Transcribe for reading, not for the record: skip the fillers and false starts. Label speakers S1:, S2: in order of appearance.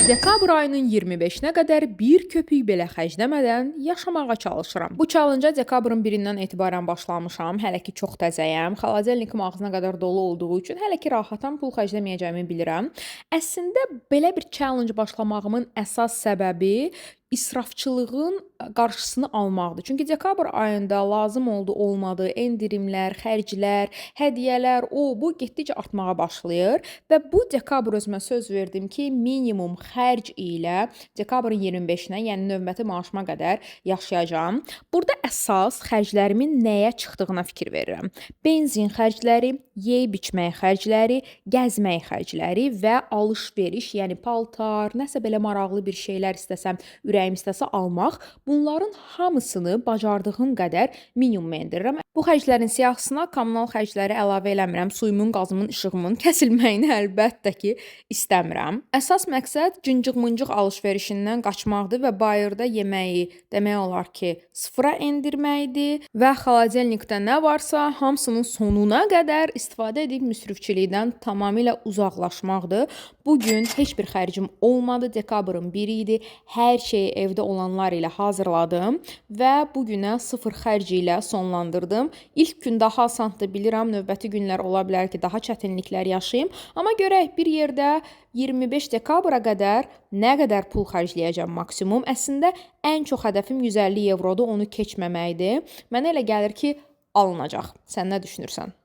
S1: Dekabr ayının 25-nə qədər bir köpük belə xərcləmədən yaşamağa çalışıram. Bu challenge-a dekabrın 1-dən etibarən başlamışam. Hələ ki çox təzəyəm. Xaladelnikim ağzına qədər dolu olduğu üçün hələ ki rahatam, pul xərcləməyəcəyimi bilirəm. Əslində belə bir challenge başlamağımın əsas səbəbi israfçılığın qarşısını almaqdır. Çünki dekabr ayında lazım oldu, olmadı, endirimlər, xərclər, hədiyyələr, bu getdikcə artmağa başlayır və bu dekabr özümə söz verdim ki, minimum xərc ilə dekabrın 25-nə, yəni növbəti maaşıma qədər yaşayacağam. Burada əsas xərclərimin nəyə çıxdığına fikir verirəm. Benzin xərcləri, yeyib-içmək xərcləri, gəzmək xərcləri və alış-veriş, yəni paltar, nəsə belə maraqlı bir şeylər istəsəm, ürəyim istəsə almaq, bunların hamısını bacardığım qədər minimuma endirirəm. Bu xərclərin siyahısına kommunal xərcləri əlavə eləmirəm. Suyumun, qazımın, işığımın kəsilməyini əlbəttə ki, istəmirəm. Əsas məqsəd cıncıq-mıncıq alış-verişindən qaçmaqdır və bayırda yeməyi demək olar ki, sıfıra endirməkdir və xaladelnikdə nə varsa hamısının sonuna qədər istifadə edib müsrifçilikdən tamamilə uzaqlaşmaqdır. Bugün heç bir xərcim olmadı. Dekabrın 1-i idi. Hər şeyi evdə olanlar ilə hazırladım və bu günə sıfır xərc ilə sonlandırdım. İlk gün daha asandır bilirəm, növbəti günlər ola bilər ki, daha çətinliklər yaşayım. Amma görək bir yerdə 25 dekabra qədər nə qədər pul xərcləyəcəm maksimum. Əslində ən çox hədəfim 150 evrodur, onu keçməməkdir. Mənə elə gəlir ki, alınacaq. Sən nə düşünürsən?